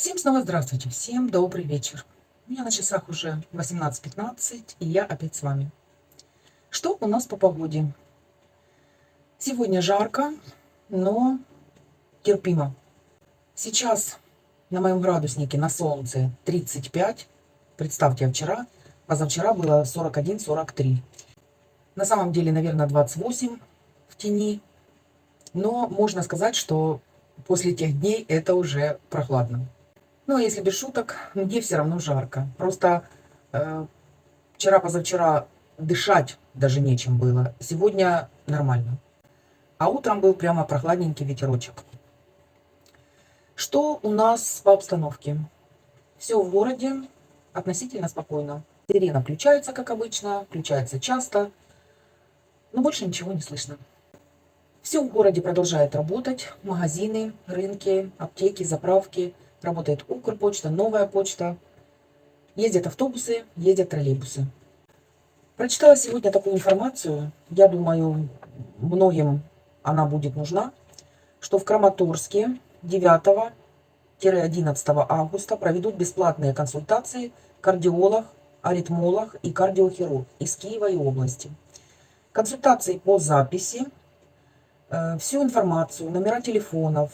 Всем снова здравствуйте, всем добрый вечер. У меня на часах уже 18:15, и я опять с вами. Что у нас по погоде? Сегодня жарко, но терпимо. Сейчас на моем градуснике на солнце 35. Представьте, позавчера было 41-43. На самом деле, наверное, 28 в тени. Но можно сказать, что после тех дней это уже прохладно. Ну, а если без шуток, мне все равно жарко. Просто вчера-позавчера дышать даже нечем было. Сегодня нормально. А утром был прямо прохладненький ветерочек. Что у нас по обстановке? Все в городе относительно спокойно. Сирена включается, как обычно, включается часто, но больше ничего не слышно. Все в городе продолжает работать. Магазины, рынки, аптеки, заправки. Работает Укрпочта, Новая почта. Ездят автобусы, ездят троллейбусы. Прочитала сегодня такую информацию. Я думаю, многим она будет нужна. Что в Краматорске 9-11 августа проведут бесплатные консультации кардиолог, аритмолог и кардиохирург из Киева и области. Консультации по записи. Всю информацию, номера телефонов,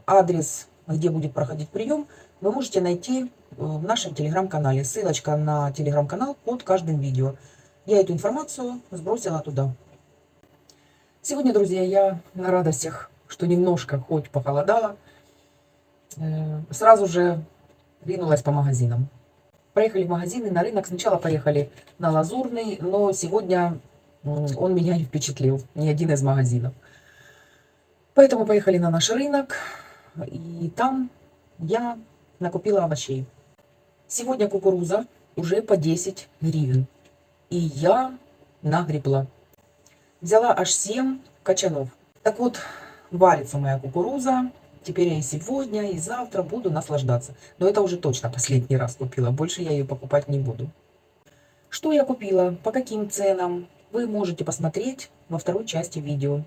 адрес, где будет проходить прием, вы можете найти в нашем телеграм-канале. Ссылочка на телеграм-канал под каждым видео. Я эту информацию сбросила туда. Сегодня, друзья, я на радостях, что немножко хоть похолодало, сразу же ринулась по магазинам. Поехали в магазины, на рынок. Сначала поехали на Лазурный, но сегодня он меня не впечатлил, ни один из магазинов. Поэтому поехали на наш рынок, и там я накупила овощей. Сегодня кукуруза уже по 10 гривен, и я нагребла. Взяла аж 7 качанов. Так вот, варится моя кукуруза. Теперь я и сегодня, и завтра буду наслаждаться. Но это уже точно последний раз купила, больше я ее покупать не буду. Что я купила, по каким ценам, вы можете посмотреть во второй части видео.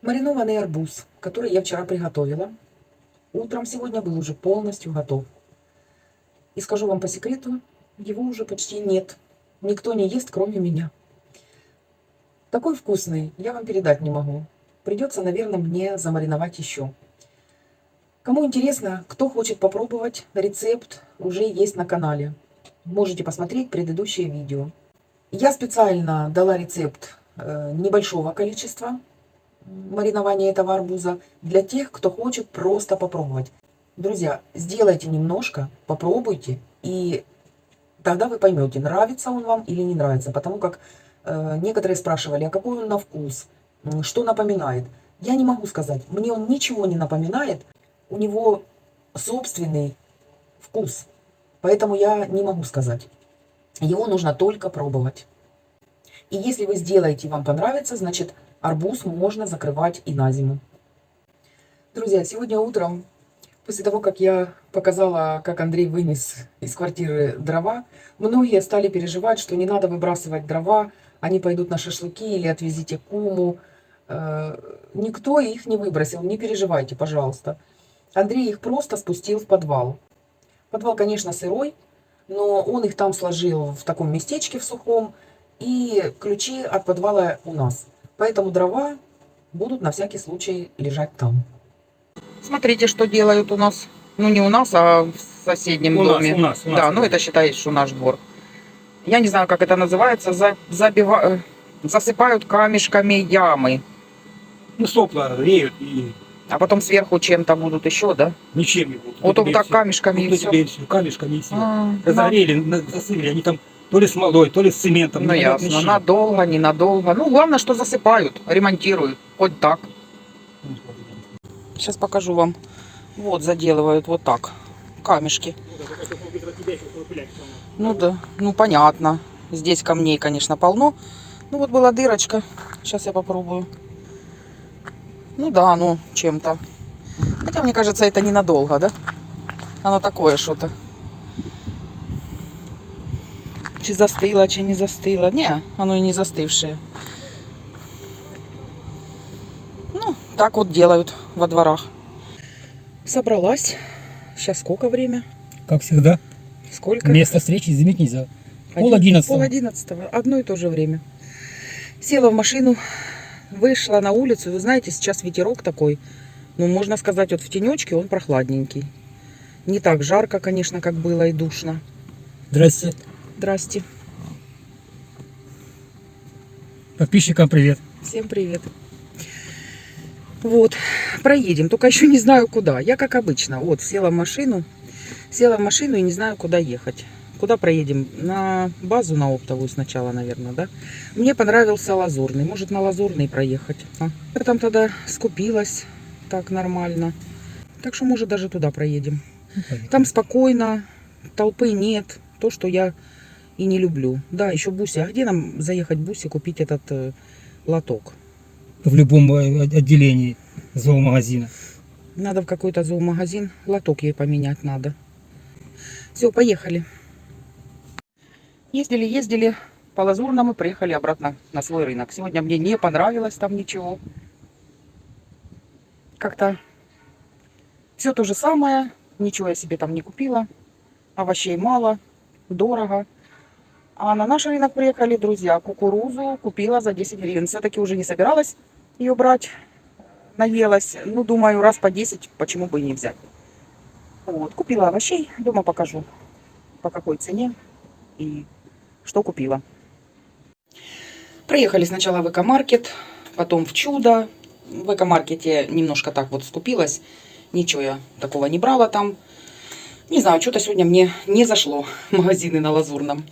Маринованный арбуз, который я вчера приготовила. Утром сегодня был уже полностью готов. И скажу вам по секрету, его уже почти нет. Никто не ест, кроме меня. Такой вкусный, я вам передать не могу. Придется, наверное, мне замариновать еще. Кому интересно, кто хочет попробовать, рецепт уже есть на канале. Можете посмотреть предыдущее видео. Я специально дала рецепт небольшого количества маринования этого арбуза для тех, кто хочет просто попробовать. Друзья, сделайте немножко, попробуйте, и тогда вы поймете, нравится он вам или не нравится. Потому как некоторые спрашивали, а какой он на вкус, что напоминает. Я не могу сказать, мне он ничего не напоминает, у него собственный вкус, поэтому я не могу сказать. Его нужно только пробовать. И если вы сделаете и вам понравится, значит арбуз можно закрывать и на зиму. Друзья, сегодня утром, после того, как я показала, как Андрей вынес из квартиры дрова, многие стали переживать, что не надо выбрасывать дрова, они пойдут на шашлыки или отвезите куму. Никто их не выбросил, не переживайте, пожалуйста. Андрей их просто спустил в подвал. Подвал, конечно, сырой, но он их там сложил в таком местечке в сухом, и ключи от подвала у нас. Поэтому дрова будут на всякий случай лежать там. Смотрите, что делают у нас. Ну, не у нас, а в соседнем доме. У нас. Да, ну это считается, что наш двор. Я не знаю, как это называется. Засыпают камешками ямы. Ну, сопла реют и А потом сверху чем-то будут еще, да? ничем не будут. Вот так камешками и все. Камешками и все. Разорели, засыпали. Они там то ли смолой, то ли с цементом. Ну ясно, надолго, ненадолго. Ну, главное, что засыпают, ремонтируют. Хоть так. Сейчас покажу вам. Вот заделывают вот так. Камешки. Ну да, ну понятно. Здесь камней, конечно, полно. Ну вот была дырочка. Сейчас я попробую. Ну да, ну чем-то. Хотя, мне кажется, это ненадолго, да? Оно такое что-то. Чи застыло, чи не застыло. Не, оно и не застывшее. Ну, так вот делают во дворах. Собралась. Сейчас сколько время? Как всегда, Сколько? место встречи изменить нельзя. Пол 11. Одно и то же время. Села в машину, вышла на улицу. Вы знаете, сейчас ветерок такой. Ну, можно сказать, вот в тенечке он прохладненький. Не так жарко, конечно, как было и душно. Здрасте. Здрасте. Подписчикам привет. Всем привет. Вот, проедем. Только еще не знаю куда. Я, как обычно, вот, села в машину и не знаю, куда ехать. Куда проедем? На базу, на оптовую сначала, наверное, да? Мне понравился Лазурный. Может, на Лазурный проехать. Я там тогда скупилась так нормально. Так что, может, даже туда проедем. Там спокойно, толпы нет. То, что я и не люблю. Да, еще Буси. А где нам заехать в Буси, купить этот лоток? В любом отделении зоомагазина. Надо в какой-то зоомагазин. Лоток ей поменять надо. Все, поехали. Ездили по Лазурному, приехали обратно на свой рынок. Сегодня мне не понравилось там ничего. Как-то все то же самое. Ничего я себе там не купила. Овощей мало, дорого. А на наш рынок приехали, друзья, кукурузу купила за 10 гривен. Все-таки уже не собиралась ее брать. Наелась. Ну, думаю, раз по 10, почему бы и не взять. Вот, купила овощей. Дома покажу, по какой цене и что купила. Проехали сначала в Экомаркет, потом в Чудо. В Экомаркете немножко так вот скупилась. Ничего я такого не брала там. Не знаю, что-то сегодня мне не зашло. Магазины на Лазурном.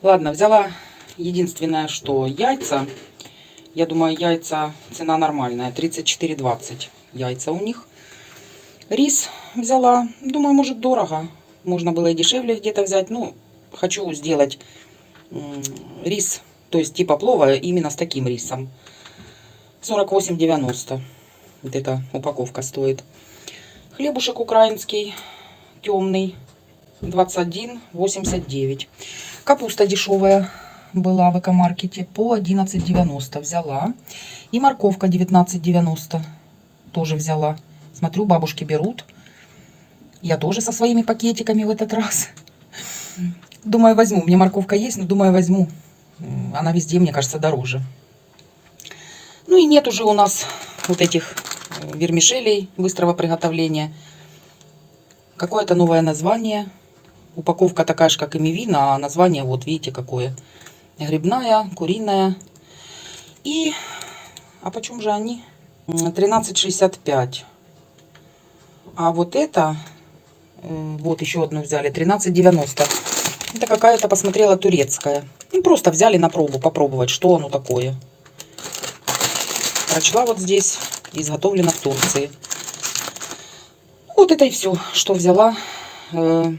Ладно, взяла единственное, что яйца. Я думаю, яйца цена нормальная. 34,20 яйца у них. Рис взяла. Думаю, может, дорого. Можно было и дешевле где-то взять. Ну, хочу сделать рис, то есть типа плова, именно с таким рисом. 48,90. Вот эта упаковка стоит. Хлебушек украинский, темный. 21,89. Капуста дешевая была в Экомаркете по 11,90 взяла. И морковка 19,90 тоже взяла. Смотрю, бабушки берут. Я тоже со своими пакетиками в этот раз. Думаю, возьму. У меня морковка есть, но думаю, возьму. Она везде, мне кажется, дороже. Ну и нет уже у нас вот этих вермишелей быстрого приготовления. Какое-то новое название. Упаковка такая же, как и мивина, а название вот видите какое. Грибная, куриная. И, а почем же они? 13,65. А вот это, вот еще одну взяли, 13,90. Это какая-то, посмотрела, турецкая. Ну, просто взяли на пробу, попробовать, что оно такое. Прочла вот здесь, изготовлено в Турции. Вот это и все, что взяла в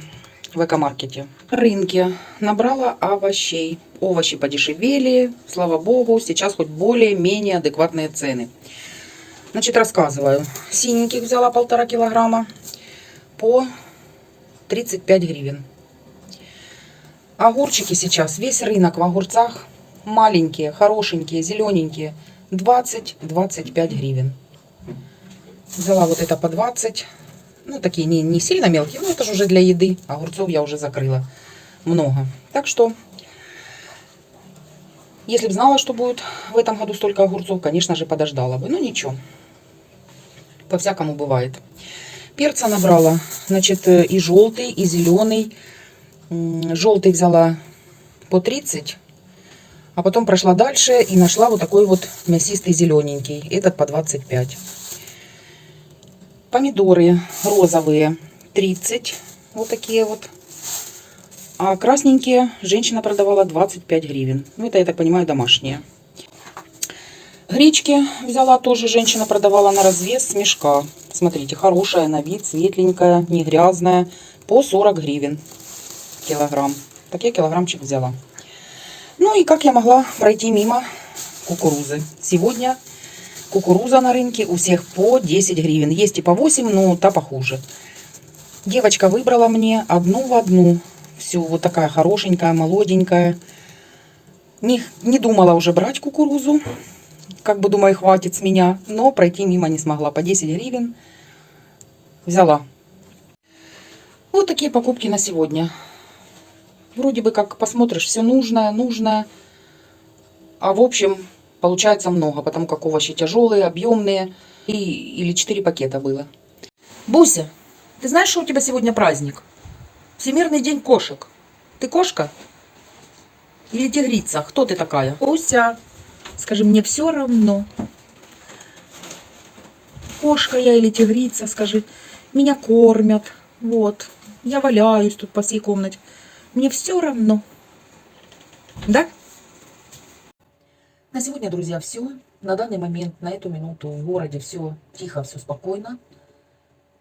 Экомаркете. На рынке набрала овощей. Овощи подешевели, слава богу, сейчас хоть более-менее адекватные цены. Значит, рассказываю. Синеньких взяла 1,5 килограмма по 35 гривен. Огурчики сейчас, весь рынок в огурцах маленькие, хорошенькие, зелененькие, 20-25 гривен. Взяла вот это по 20. Ну, такие не сильно мелкие, но это же уже для еды. Огурцов я уже закрыла много. Так что, если бы знала, что будет в этом году столько огурцов, конечно же, подождала бы. Но ничего. По-всякому бывает. Перца набрала, значит, и желтый, и зеленый. Желтый взяла по 30, а потом прошла дальше и нашла вот такой вот мясистый зелененький. Этот по 25. Помидоры розовые 30, вот такие вот. А красненькие женщина продавала 25 гривен. Ну, это, я так понимаю, домашние. Гречки взяла тоже, женщина продавала на развес с мешка. Смотрите, хорошая на вид, светленькая, не грязная. По 40 гривен килограмм. Так я килограммчик взяла. Ну и как я могла пройти мимо кукурузы? Сегодня кукуруза на рынке у всех по 10 гривен. Есть и по 8, но та похуже. Девочка выбрала мне одну в одну. Все, вот такая хорошенькая, молоденькая. Не думала уже брать кукурузу. Как бы, думаю, хватит с меня. Но пройти мимо не смогла. По 10 гривен взяла. Вот такие покупки на сегодня. Вроде бы как посмотришь, все нужное. А в общем, получается много, потому как овощи тяжелые, объемные. Или 4 пакета было. Буся, ты знаешь, что у тебя сегодня праздник? Всемирный день кошек. Ты кошка? Или тигрица? Кто ты такая? Буся, скажи, мне все равно. Кошка я или тигрица, скажи. Меня кормят. Вот. Я валяюсь тут по всей комнате. Мне все равно. Да? На сегодня, друзья, все. На данный момент, на эту минуту в городе все тихо, все спокойно.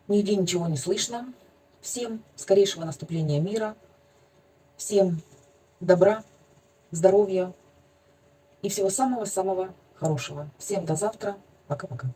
Нигде ничего не слышно. Всем скорейшего наступления мира. Всем добра, здоровья и всего самого-самого хорошего. Всем до завтра. Пока-пока.